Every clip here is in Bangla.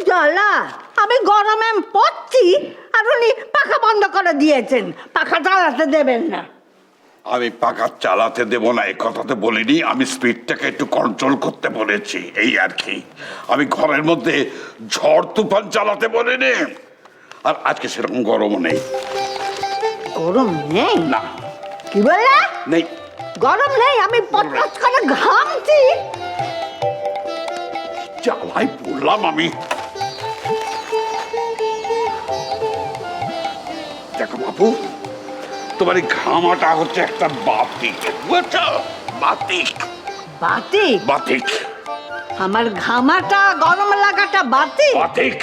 জ্বালা, আমি গরমে পড়ছি আর উনি পাখা বন্ধ করে দিয়েছেন, পাখা চালাতে দেবেন না। আমি পাখা চালাতে দেব না এ কথাতে বলিনি, আমি স্পিডটাকে একটু কন্ট্রোল করতে বলেছি, এই আর কি। আমি ঘরের মধ্যে ঝড় তুফান চালাতে বলিনি। আর আজকে সেরকম গরমও নেই। গরম নেই? না। কি বললে? নেই। গরম নেই? আমি পটপট করে ঘামছি। জ্বালাই পড়লাম আমি। দেখো বাবু, তোমার এই ঘামাটা হচ্ছে একটা বাতিক, বুঝছো? বাতিক। বাতিক? বাতিক। আমার ঘামাটা, গরম লাগাটা বাতিক? বাতিক।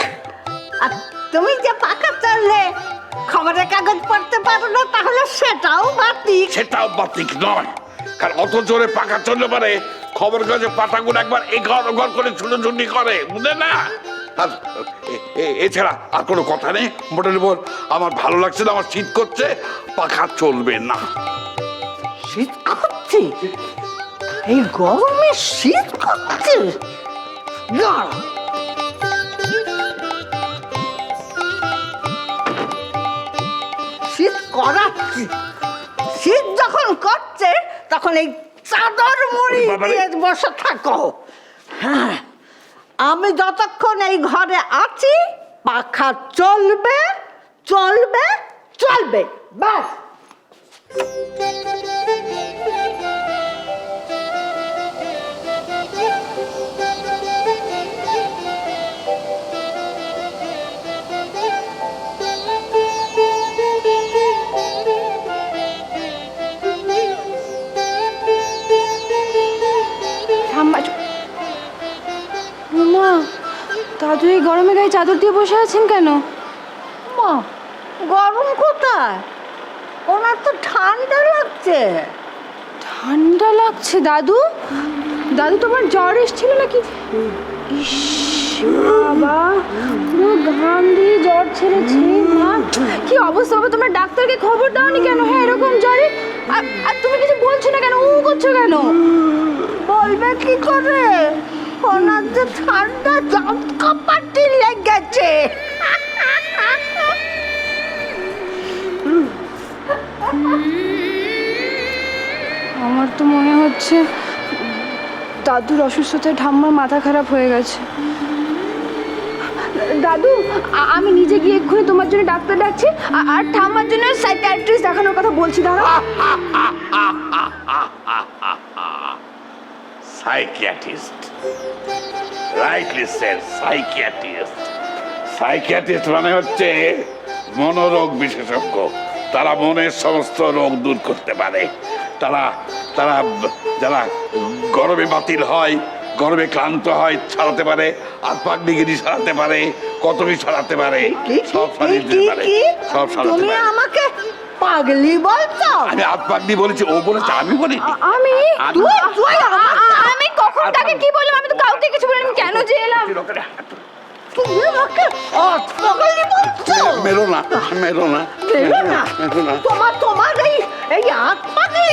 আর তুমি যে পাখা চাললে খবরের কাগজ পড়তে পারো না, তাহলে সেটাও বাতিক? সেটাও বাতিক নয়, কারণ অত জোরে পাখা চললে পারে খবর কাগজে পাতাগুলো একবার এঘর ওঘর করে ছুটোছুটি করে, বুঝলে না? আর এছাড়া আর কোনো কথা নেই। মোটামুটি বল, আমার ভালো লাগছে না, আমার শীত করছে, পাখা চলবে না। শীত করছে? এই গরমে শীত করছে? শীত করাচ্ছি। শীত যখন করছে তখন এই চাদর মুড়ি দিয়ে বসে থাকো। হ্যাঁ, আমি যতক্ষণ এই ঘরে আছি পাখা চলবে চলবে চলবে, বাস। মা, দাদু এই গরমে গায়ে চাদর দিয়ে বসে আছেন কেন? মা, গরম কোথায়? ওনার তো ঠান্ডা লাগছে। ঠান্ডা লাগছে দাদু? দাদু তোমার জ্বর এসেছিল নাকি? ইস বাবা, পুরো ঘাম দিয়ে জ্বর ছেড়েছে। মা, কি অবস্থা হবে? তোমরা ডাক্তারকে খবর দাওনি কেন? হ্যাঁ, এরকম জ্বরে আর তুমি কিছু বলছো না কেন? করছো কেন? বলবে কি করে? ওনার যে ঠান্ডা জাম কাপাটি লেগেছে। আমার তো মনে হচ্ছে দাদুর অসুস্থতায় ঠাম্মার মাথা খারাপ হয়ে গেছে। দাদু, আমি নিজে গিয়ে এক্ষুনি তোমার জন্য ডাক্তার ডাকছি, আর ঠাম্মার জন্য সাইকিয়াট্রিস্ট দেখানোর কথা বলছি। দাঁড়াও। Psychiatrist, rightly said, psychiatrist. Psychiatrist মানে হচ্ছে মনোরোগ বিশেষজ্ঞ। তারা মনের সমস্ত রোগ দূর করতে পারে। তারা তারা যারা গরমে বাতিল হয়, গরমে ক্লান্ত হয়, ছাড়াতে পারে। হাত পাক ডিগ্রি সারাতে পারে, কত কি সারাতে পারে, সব সারিয়ে দিতে পারে, সব সারাতে তুমি পারে। আমাকে পাগলি বলছো? আমি হাত পাক দিয়ে বলেছি, ও বলেছে, আমি বলি। আমি কখন তাকে কি বললাম? আমি তো কাউকে কিছু বলিনি। কেন যে এলাম? তুমি আমাকে পাগলি বলছো? মেরো না, মেরো না, মেরো না। মেরো না। তোমার এই হাত পাগলি,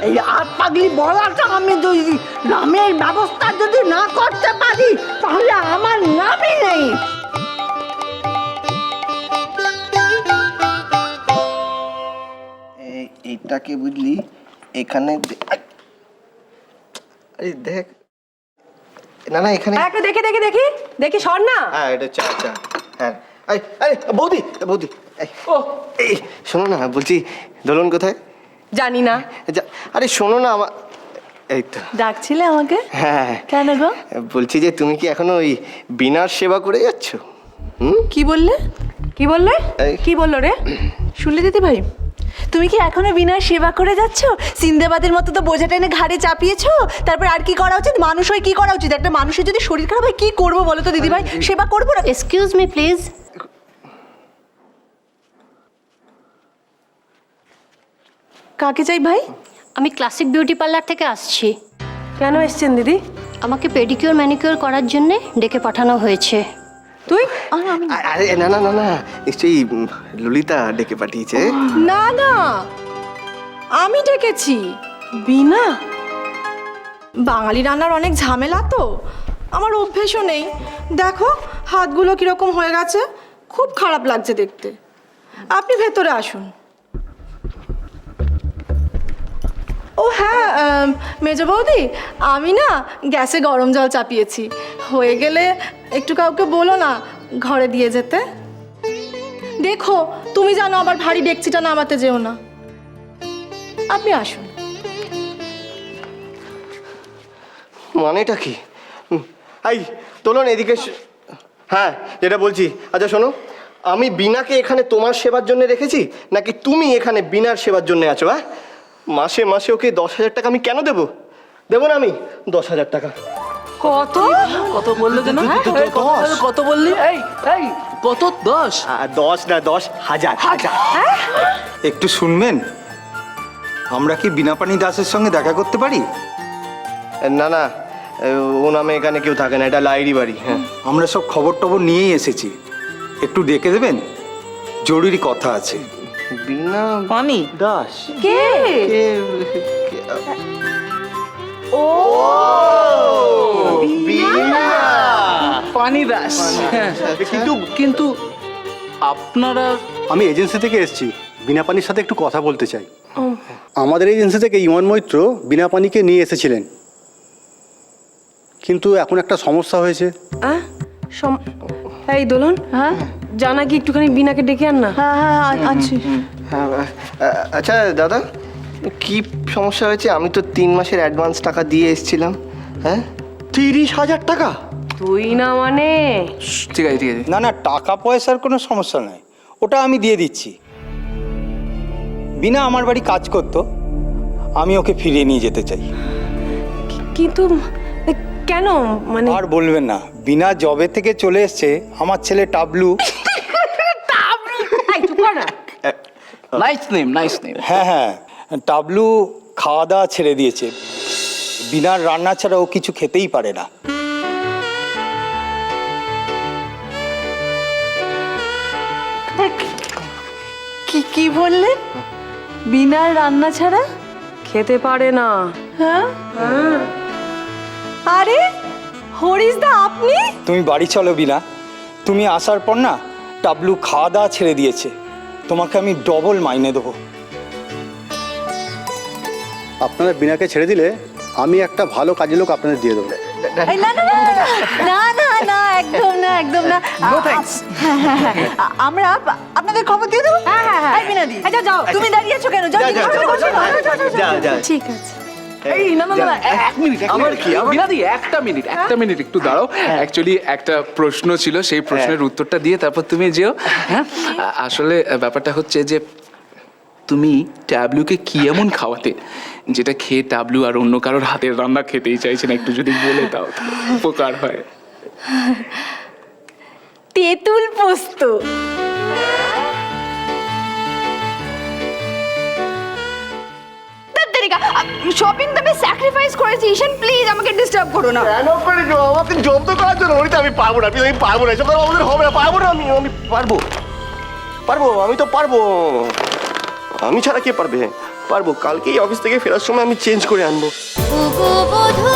এই হাত পাগলি বলাটা আমি যদি নামের ব্যবস্থা যদি না করতে পারি, তাহলে আমার নামই নেই। এইটাকে বুঝলি এখানে আরে দেখ না না এখানে একটু দেখি দেখি দেখি দেখি সর না। হ্যাঁ এটা চা চা হ্যাঁ আরে বৌদি বৌদি ও এই শোনো না, বলছি দোলন কোথায়? জানি না। আরে শোনো না, আমার এই তো ডাকছিলে আমাকে? হ্যাঁ কেন গো? বলছি যে তুমি কি এখনো ওই বিনার সেবা করে যাচ্ছ? কি বললে? কি বললে? এই। কি বললো রে? শুনলে দিদি ভাই, তুমি কি এখনো বিনার সেবা করে যাচ্ছ? সিন্দাবাদের মতো তো বোঝা টেনে ঘাড়ে চাপিয়েছো। তারপর আর কি করা উচিত? মানুষ হয়ে কি করা উচিত? একটা মানুষের যদি শরীর খারাপ হয় কি করবো বলো তো দিদি ভাই? সেবা করবো না? Excuse me please. কাকে চাই ভাই? আমি ক্লাসিক বিউটি পার্লার থেকে আসছি। কেন এসছেন দিদি? আমাকে পেডিকিউর ম্যানিকিউর করার জন্য ডেকে পাঠানো হয়েছে। তুই? আরে না না না না, নিশ্চয়ই ললিতা ডেকে পাঠিয়েছে। না না, আমি ডেকেছি। বিনা, বাঙালি রান্নার অনেক ঝামেলা তো, আমার অভ্যেসও নেই। দেখো হাতগুলো কিরকম হয়ে গেছে, খুব খারাপ লাগছে দেখতে। আপনি ভেতরে আসুন। ও হ্যাঁ, মেজ বৌদি, আমি না গ্যাসে গরম জল চাপিয়েছি, হয়ে গেলে একটু কাউকে বলো না ঘরে দিয়ে যেতে। দেখো তুমি জানো আবার ভারী ডেকচিটা নামাতে যেও না। আপনি আসুন। মানেটা কি? এই তোলন এদিকে হ্যাঁ, যেটা বলছি। আচ্ছা শোনো, আমি বিনাকে এখানে তোমার সেবার জন্য রেখেছি, নাকি তুমি এখানে বিনার সেবার জন্য আছো? হ্যাঁ, মাসে মাসে ওকে 10,000 টাকা আমি কেন দেবো? দেবো না আমি 10,000 টাকা। কত কত বললে যেন? কত বললি? এই এই কত? 10? 10 না, 10,000। একটু শুনবেন, আমরা কি বিনাপানি দাসের সঙ্গে দেখা করতে পারি? না না, ও নামে এখানে কেউ থাকে না, এটা লাইরি বাড়ি। হ্যাঁ, আমরা সব খবর টবর নিয়েই এসেছি, একটু ডেকে দেবেন, জরুরি কথা আছে। বিনা পানি দাস কে? ও বিনা পানি দাস। কিন্তু কিন্তু আপনারা? আমি এজেন্সি থেকে এসেছি, বিনা পানির সাথে একটু কথা বলতে চাই। আমাদের এজেন্সি থেকে ইমন মৈত্র বিনা পানিকে নিয়ে এসেছিলেন, কিন্তু এখন একটা সমস্যা হয়েছে। এই দোলন, হ্যাঁ জানা কি একটুখানি বিনাকে ডেকে আন না। আচ্ছা আচ্ছা দাদা, কি সমস্যা হয়েছে? আমি তো 3 মাসের অ্যাডভান্স টাকা দিয়ে এসেছিলাম। হ্যাঁ, 30,000 টাকা? তুই না মানে? ঠিক আছে ঠিক আছে। না না, টাকা পয়সার কোনো সমস্যা নাই, ওটা আমি দিয়ে দিচ্ছি। বিনা আমার বাড়ি কাজ করতো, আমি ওকে ফিরিয়ে নিয়ে যেতে চাই। কিন্তু কেন মানে? আর বলবেন না, বিনা জবে থেকে চলে এসছে আমার ছেলে Tablu. Nice name, nice name. হ্যাঁ হ্যাঁ, টাবলু খাওয়া দাওয়া ছেড়ে দিয়েছে, বিনার রান্না ছাড়া ও কিছু খেতেই পারে না। কি কি বললেন? বিনার রান্না ছাড়া খেতে পারে না। হ্যাঁ? আরে হরিশদা, আপনি? তুমি বাড়ি চলো বিনা, তুমি আসার পর না টাবলু খাওয়া দাওয়া ছেড়ে দিয়েছে, তোমাকে আমি ডবল মাইনে দেবো। আপনারা বিনাকে ছেড়ে দিলে আমি একটা ভালো কাজের লোক আপনাদের দিয়ে দেবো। এই, না না না না না না, একদম না, একদম না। আমরা আপনাদের খবর দিয়ে দেবো। এই বিনাদি, আচ্ছা যাও, তুমি দাঁড়িয়ে আছো কেন? যাও, যা, যা, কি খবর করছো? যা যা। ঠিক আছে। এই না না না, এক মিনিট। আমার কি? বিনাদি, একটা মিনিট একটু দাঁড়াও। অ্যাকচুয়ালি একটা প্রশ্ন ছিল, সেই প্রশ্নের উত্তরটা দিয়ে তারপর তুমি যেও। হ্যাঁ, আসলে ব্যাপারটা হচ্ছে যে তুমি ট্যাবলুকে কি এমন খাওয়াতে যেটা খেয়ে টাবলু আর অন্য কারোর হাতের রান্না খেতেই চাইছে না? একটু যদি বলে দাও উপকার হয়। তেঁতুল পোস্ত। শপিং তো আমি স্যাক্রিফাইস করেছি। ঈশান প্লিজ আমাকে ডিস্টার্ব করো না। কেন করে আমাকে জব্দ করার জন্য? আমি পারবো না, আমি পারবো না, এসব আমাদের হবে না, পারবো না। আমি পারবো, আমি তো পারবো। আমি ছাড়া কে পারবে? পারবো। কালকেই অফিস থেকে ফেরার সময় আমি চেঞ্জ করে আনবো। ওগো বধূ